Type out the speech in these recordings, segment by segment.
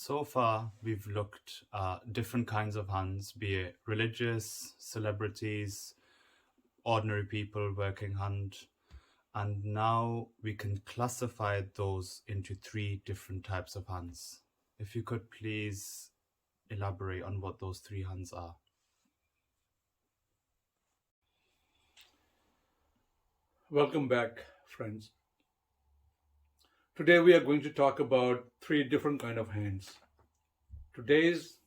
So far, we've looked at different kinds of hands, be it religious, celebrities, ordinary people, working hand, and now we can classify those into three different types of hands. If you could please elaborate on what those three hands are. Welcome back, friends. Today we are going to talk about three different kind of hands. Today's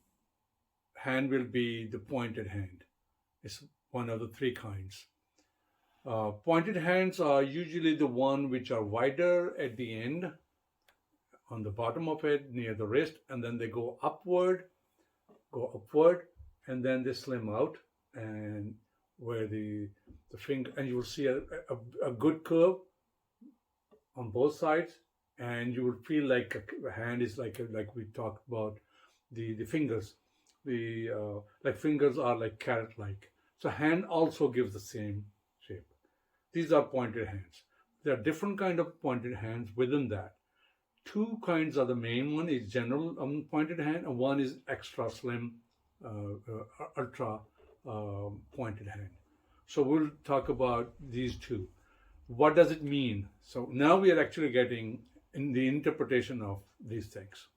hand will be the pointed hand. It's one of the three kinds. Pointed hands are usually the one which are wider at the end, on the bottom of it, near the wrist, and then they go upward, and then they slim out, and where the finger, and you will see a good curve on both sides, and you will feel like a hand is like we talked about the fingers. Like fingers are like carrot-like. So hand also gives the same shape. These are pointed hands. There are different kind of pointed hands within that. Two kinds are the main one is general pointed hand, and one is extra slim, ultra pointed hand. So we'll talk about these two. What does it mean? So now we are actually getting in the interpretation of these things.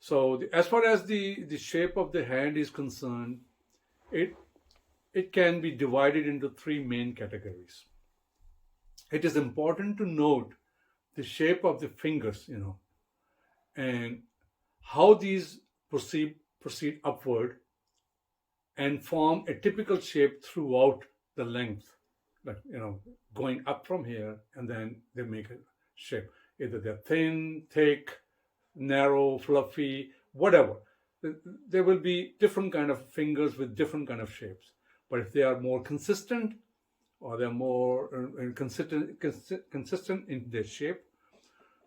So as far as the shape of the hand is concerned, it can be divided into three main categories. It is important to note the shape of the fingers, and how these proceed upward and form a typical shape throughout the length, like going up from here, and then they make a shape. Either they're thin, thick, narrow, fluffy, whatever. There will be different kind of fingers with different kind of shapes. But if they are more consistent, or they're more consistent in their shape,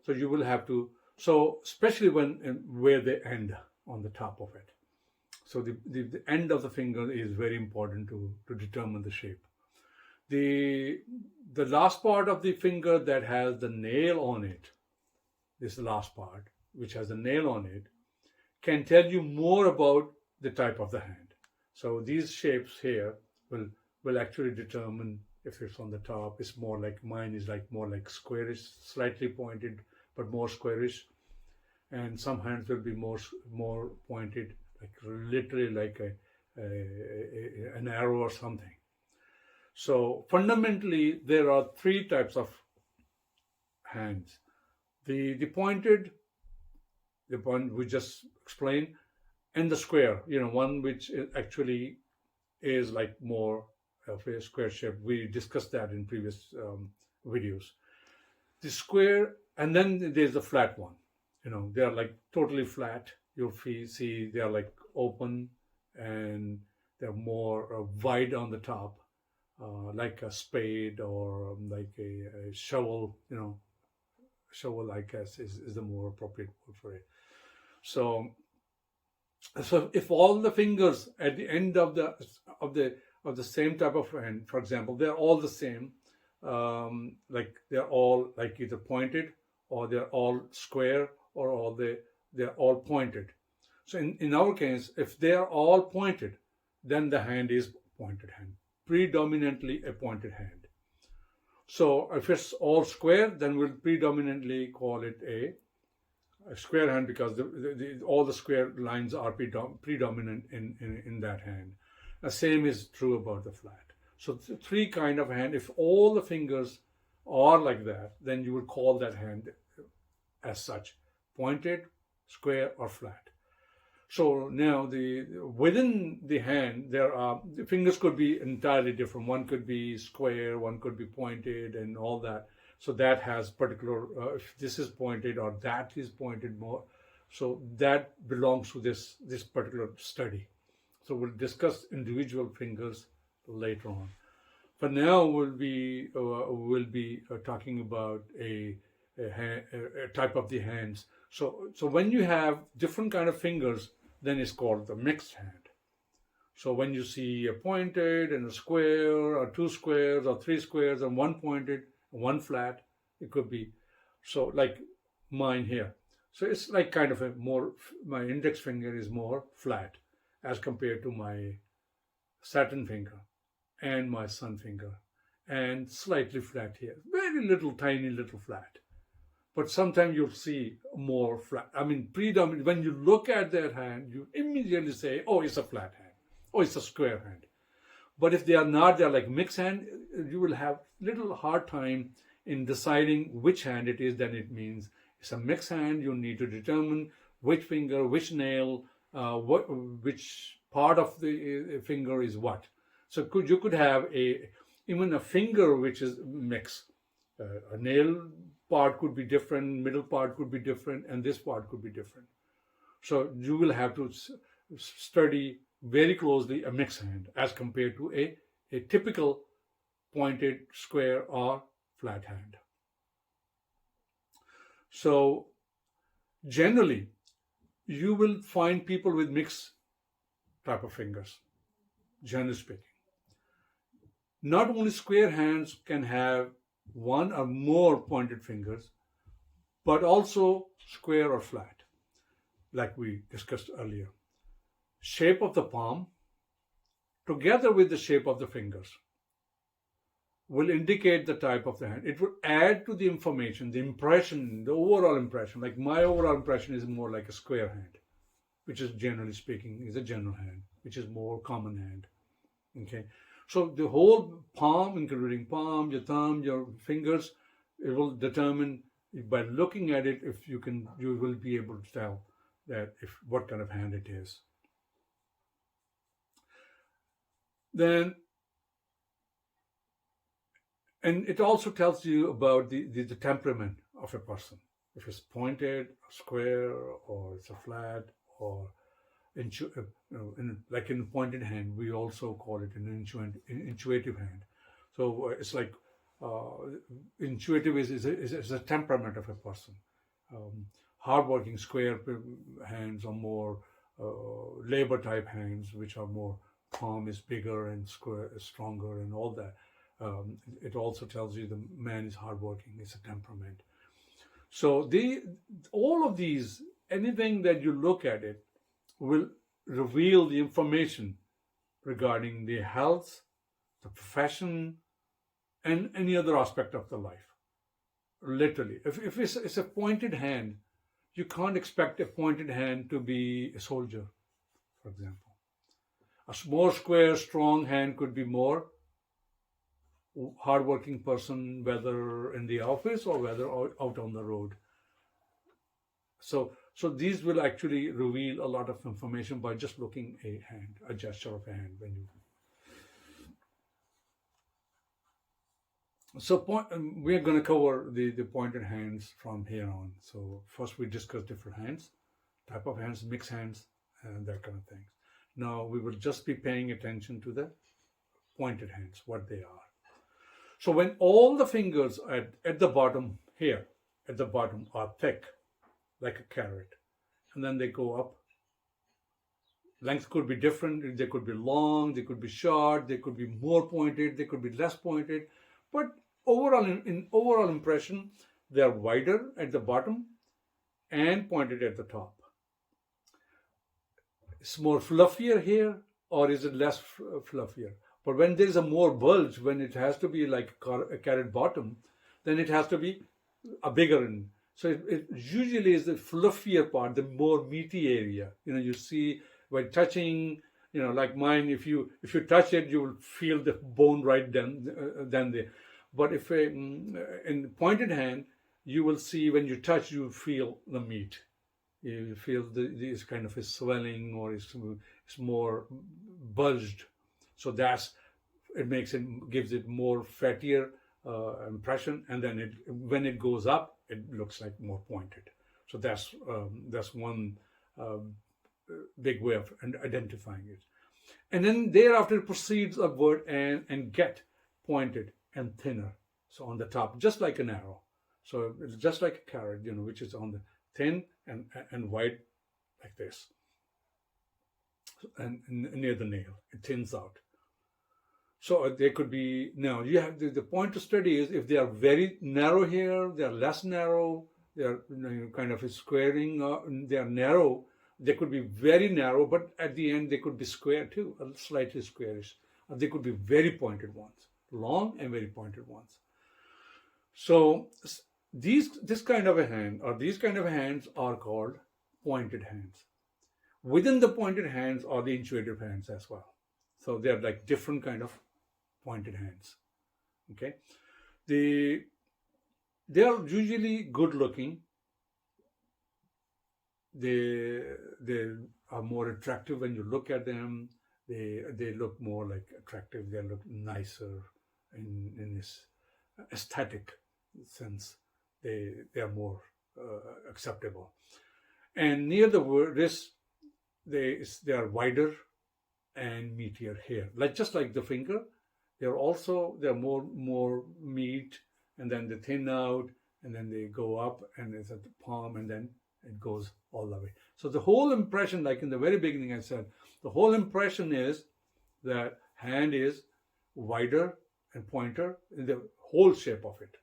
so you will have to. So especially where they end on the top of it. So the end of the finger is very important to determine the shape. The last part of the finger that has the nail on it, this last part, which has a nail on it, can tell you more about the type of the hand. So these shapes here will actually determine if it's on the top. It's more like mine is like more like squarish, slightly pointed, but more squarish. And some hands will be more pointed, like literally like an arrow or something. So fundamentally, there are three types of hands. The pointed, the point we just explained, and the square, one which actually is like more of a square shape. We discussed that in previous videos. The square, and then there's the flat one. They are like totally flat. You'll see they are like open, and they're more wide on the top, like a spade or like a shovel. Shovel, I guess, is the more appropriate word for it. So if all the fingers at the end of the same type of hand, for example, they're all the same, like they're all like either pointed, or they're all square, or they're all pointed. So in our case, if they are all pointed, then the hand is pointed hand, predominantly a pointed hand. So if it's all square, then we'll predominantly call it a square hand, because all the square lines are predominant in that hand. The same is true about the flat. So three kind of hand. If all the fingers are like that, then you would call that hand as such: pointed, square, or flat. So now within the hand, the fingers could be entirely different. One could be square, one could be pointed, and all that. So that has particular, if this is pointed or that is pointed more. So that belongs to this particular study. So we'll discuss individual fingers later on. For now, we'll be talking about a type of the hands. So when you have different kind of fingers, then it's called the mixed hand. So when you see a pointed and a square, or two squares, or three squares, and one pointed, one flat, it could be. So like mine here. So it's like kind of a more, my index finger is more flat as compared to my Saturn finger and my Sun finger, and slightly flat here. Very little, tiny little flat. But sometimes you'll see more flat. I mean, predominant, when you look at that hand, you immediately say, oh, it's a flat hand. Oh, it's a square hand. But if they are not, they're like mixed hand, you will have little hard time in deciding which hand it is. Then it means it's a mixed hand. You need to determine which finger, which nail, which part of the finger is what. So you could have even a finger which is mixed. A nail part could be different, middle part could be different, and this part could be different. So you will have to study very closely a mixed hand as compared to a typical pointed, square, or flat hand. So generally, you will find people with mixed type of fingers, generally speaking. Not only square hands can have one or more pointed fingers, but also square or flat, like we discussed earlier. Shape of the palm, together with the shape of the fingers, will indicate the type of the hand. It will add to the information, the impression, the overall impression. Like my overall impression is more like a square hand, which is generally speaking is a general hand, which is more common hand. Okay. So the whole palm, including palm, your thumb, your fingers, it will determine by looking at it if you will be able to tell that what kind of hand it is. Then, and it also tells you about the temperament of a person. If it's pointed, square, or it's a flat, or like in a pointed hand, we also call it an intuitive hand. So it's like intuitive is a temperament of a person. Hardworking square hands are more labor type hands, which are more palm is bigger and square is stronger and all that. It also tells you the man is hardworking. It's a temperament. So all of these, anything that you look at it, will reveal the information regarding the health, the profession, and any other aspect of the life. Literally, if it's a pointed hand, you can't expect a pointed hand to be a soldier, for example. A more square, strong hand could be more hardworking person, whether in the office or whether out on the road. So these will actually reveal a lot of information by just looking a hand, a gesture of a hand. We are going to cover the pointed hands from here on. So first we discuss different hands, type of hands, mixed hands, and that kind of things. Now we will just be paying attention to the pointed hands, what they are. So when all the fingers at the bottom here, at the bottom are thick, like a carrot, and then they go up. Length could be different. They could be long, they could be short, they could be more pointed, they could be less pointed. But overall, in overall impression, they are wider at the bottom and pointed at the top. It's more fluffier here, or is it less fluffier? But when there is a more bulge, when it has to be like a carrot bottom, then it has to be a bigger end. So it usually is the fluffier part, the more meaty area. You see when touching, like mine, if you touch it, you will feel the bone right then there. But if in pointed hand, you will see when you touch, you feel the meat. You feel this kind of a swelling, or it's more bulged. So gives it more fattier impression, and then when it goes up, it looks like more pointed. So that's one big way of identifying it. And then thereafter it proceeds upward and get pointed and thinner. So on the top, just like an arrow. So it's just like a carrot, which is on the thin and wide like this. And near the nail, it thins out. So they could be, now you have the point to study is if they are very narrow here, they are less narrow, They are kind of a squaring. They are narrow. They could be very narrow, but at the end they could be square too, slightly squarish. Or they could be very pointed ones, long and very pointed ones. So this kind of a hand, or these kind of hands, are called pointed hands. Within the pointed hands are the intuitive hands as well. So they are like different kind of pointed hands. Okay, they are usually good looking. They are more attractive when you look at them. They look more like attractive. They look nicer in this aesthetic sense. They are more acceptable. And near the wrist, they are wider and meatier here, just like the finger. They're more meat, and then they thin out, and then they go up, and it's at the palm, and then it goes all the way. So the whole impression, like in the very beginning I said, the whole impression is that hand is wider and pointer in the whole shape of it.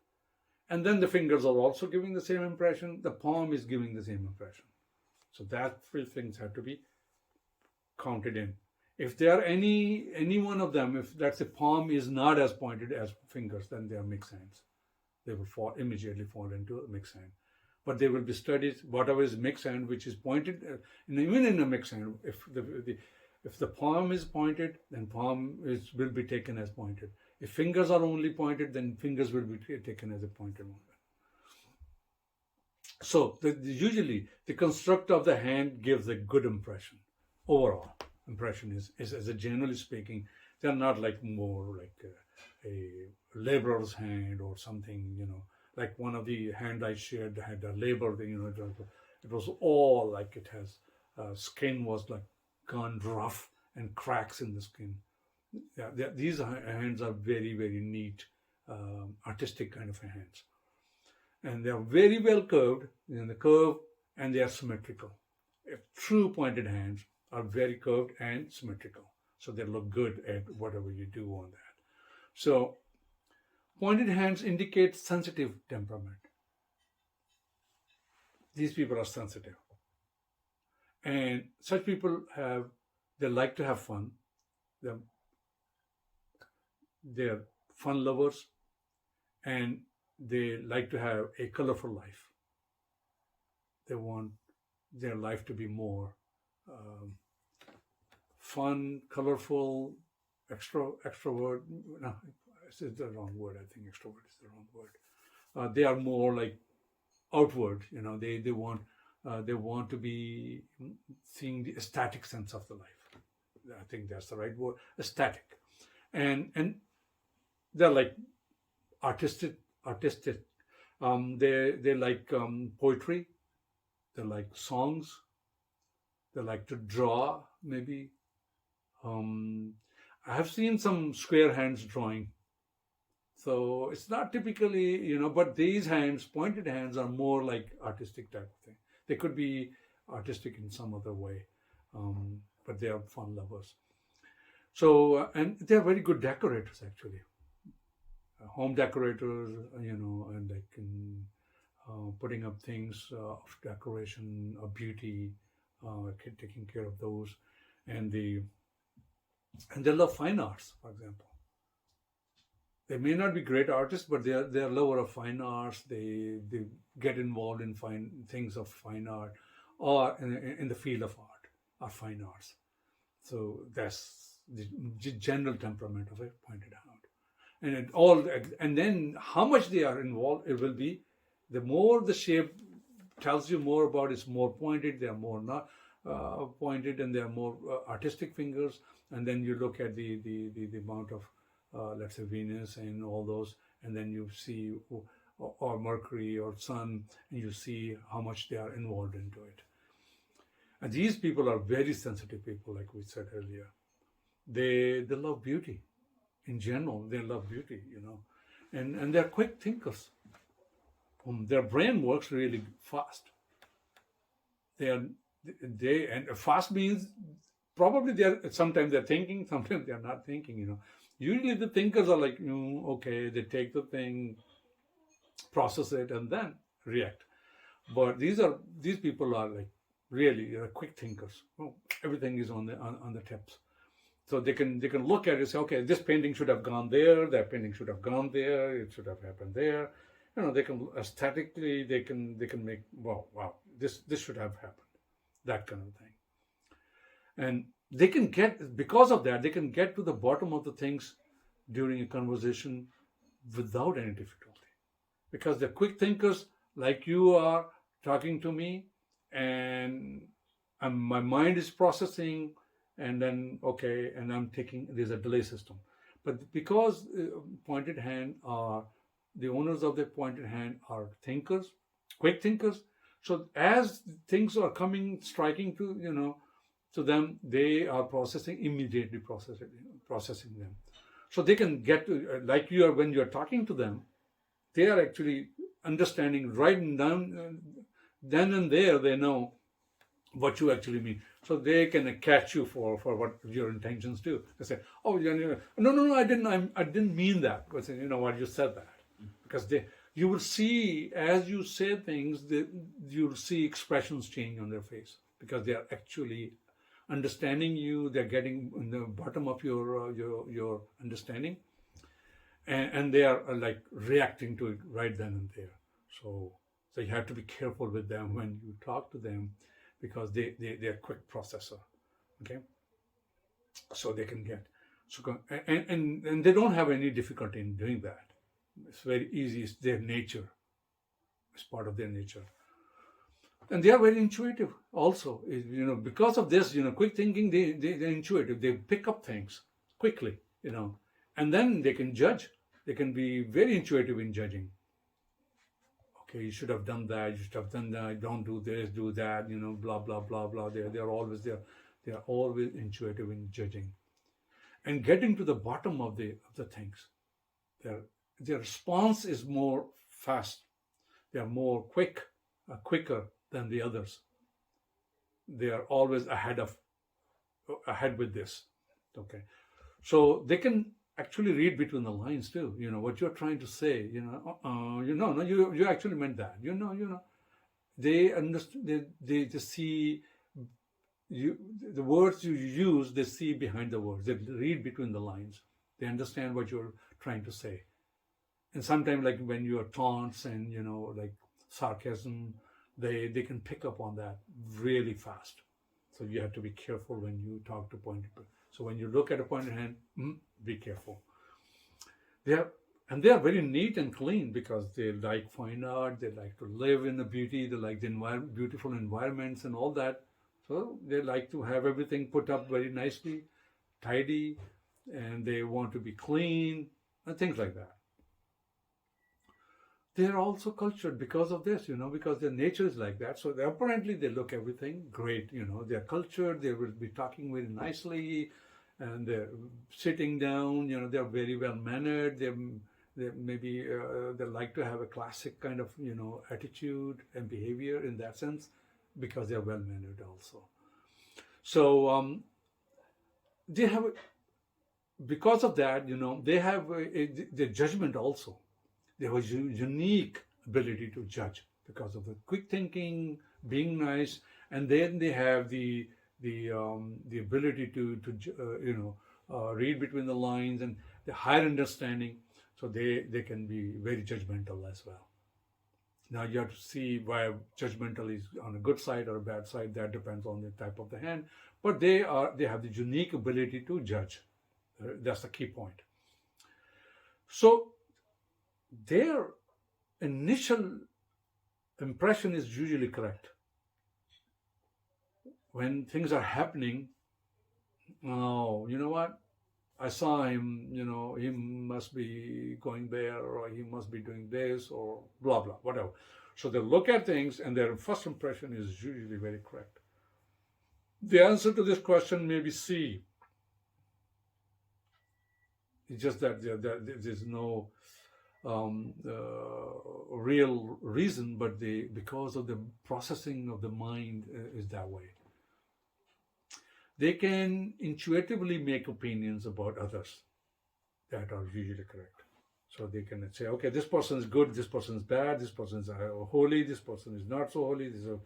And then the fingers are also giving the same impression. The palm is giving the same impression. So that three things have to be counted in. If there are any one of them, if that's the palm is not as pointed as fingers, then they are mixed hands. They will immediately fall into a mixed hand. But they will be studied, whatever is mixed hand, which is pointed, and even in a mixed hand, if the palm is pointed, then palm will be taken as pointed. If fingers are only pointed, then fingers will be taken as a pointed one. So usually the construct of the hand gives a good impression. Overall impression is as a generally speaking, they're not like more like a laborer's hand or something, like one of the hand I shared had a labor thing, it was all like it has skin was like gone rough and cracks in the skin. Yeah, these hands are very, very neat, artistic kind of hands. And they are very well curved in the curve, and they are symmetrical. True pointed hands are very curved and symmetrical. So they look good at whatever you do on that. So pointed hands indicate sensitive temperament. These people are sensitive. And such people they like to have fun. They're fun lovers, and they like to have a colorful life. They want their life to be more fun, colorful, extrovert. No, it's the wrong word. I think extrovert is the wrong word. They are more like outward. They want to be seeing the ecstatic sense of the life. I think that's the right word, ecstatic, and they're like artistic. They like poetry. They like songs. They like to draw. Maybe I have seen some square hands drawing. So it's not typically, but these hands, pointed hands, are more like artistic type of thing. They could be artistic in some other way, but they are fun lovers. So, and they're very good decorators actually. Home decorators, and like putting up things of decoration, of beauty, taking care of those, and they love fine arts, for example. They may not be great artists, but they're lover of fine arts. They get involved in things of fine art, or in the field of art or fine arts. So that's the general temperament of a pointed hand. And then how much they are involved, it will be, the more the shape tells you more about it's more pointed, they are more not pointed, and they are more artistic fingers. And then you look at the amount of let's say Venus and all those, and then you see, or Mercury or Sun, and you see how much they are involved into it. And these people are very sensitive people, like we said earlier. They love beauty. In general, they love beauty, and they're quick thinkers. Their brain works really fast. And fast means probably sometimes they're thinking, sometimes they're not thinking, Usually the thinkers are like, okay, they take the thing, process it, and then react. But these people are like really quick thinkers. Oh, everything is on the tips. So they can look at it and say, okay, this painting should have gone there, that painting should have gone there, it should have happened there. They can aesthetically they can make, wow, this should have happened, that kind of thing. And they can get, because of that, they can get to the bottom of the things during a conversation without any difficulty, because they're quick thinkers, like you are talking to me, and my mind is processing, and then okay, and I'm taking, there's a delay system. But because pointed hand are, the owners of the pointed hand are thinkers, quick thinkers, so as things are coming, striking to them, they are immediately processing them. So they can get to, like you are, when you're talking to them, they are actually understanding right down, then and there, they know what you actually mean. So they can catch you for what your intentions do. They say, oh, no, I didn't mean that. Because you know what, you said that. Because you will see, as you say things, you'll see expressions change on their face, because they are actually understanding you. They're getting in the bottom of your understanding, and they are like reacting to it right then and there. So you have to be careful with them when you talk to them, because they're quick processor. Okay, so they can get, so and they don't have any difficulty in doing that. It's very easy. It's their nature. It's part of their nature. And they are very intuitive also. Because of this, quick thinking, they're intuitive. They pick up things quickly, and then they can judge. They can be very intuitive in judging. Okay, you should have done that. You should have done that. Don't do this, do that. Blah blah blah blah. They're always there. They are always intuitive in judging, and getting to the bottom of the things. Their response is more fast. They are more quicker than the others. They are always ahead with this. Okay, so they can actually read between the lines too. What you're trying to say. No, you actually meant that. They understand. They see you. The words you use, they see behind the words. They read between the lines. They understand what you're trying to say. And sometimes, like when you are taunts and like sarcasm, they can pick up on that really fast. So you have to be careful when you talk to pointed. So when you look at a pointed hand, be careful. They are very neat and clean, because they like fine art. They like to live in the beauty. They like the beautiful environments and all that. So they like to have everything put up very nicely, tidy, and they want to be clean and things like that. They are also cultured because of this, because their nature is like that. So apparently they look everything great, they're cultured. They will be talking very nicely, and they're sitting down, they're very well mannered. They maybe they like to have a classic kind of, attitude and behavior in that sense, because they're well mannered also. So they have, because of that, they have the judgment also. They have a unique ability to judge because of the quick thinking, being nice, and then they have the ability to read between the lines, and the higher understanding. So they can be very judgmental as well. Now you have to see why judgmental is on a good side or a bad side. That depends on the type of the hand. But they have the unique ability to judge. That's the key point. So their initial impression is usually correct. When things are happening, oh, you know what? I saw him, he must be going there, or he must be doing this, or blah, blah, whatever. So they look at things, and their first impression is usually very correct. The answer to this question may be C. It's just that there's no real reason, but because of the processing of the mind is that way. They can intuitively make opinions about others that are usually correct. So they can say, okay, this person is good, this person is bad, this person is holy, this person is not so holy, this is an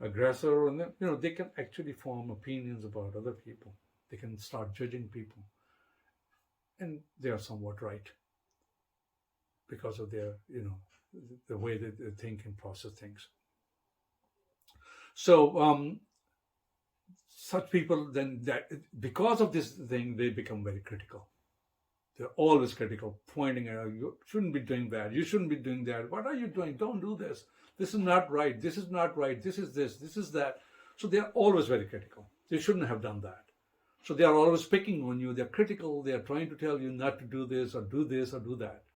aggressor, and then, they can actually form opinions about other people. They can start judging people, and they are somewhat right because of their, the way that they think and process things. So such people then, that because of this thing, they become very critical. They're always critical, pointing out, you shouldn't be doing that, you shouldn't be doing that, what are you doing, don't do this, this is not right, this is not right, this is that. So they're always very critical. They shouldn't have done that. So they are always picking on you, they're critical, they're trying to tell you not to do this or do that.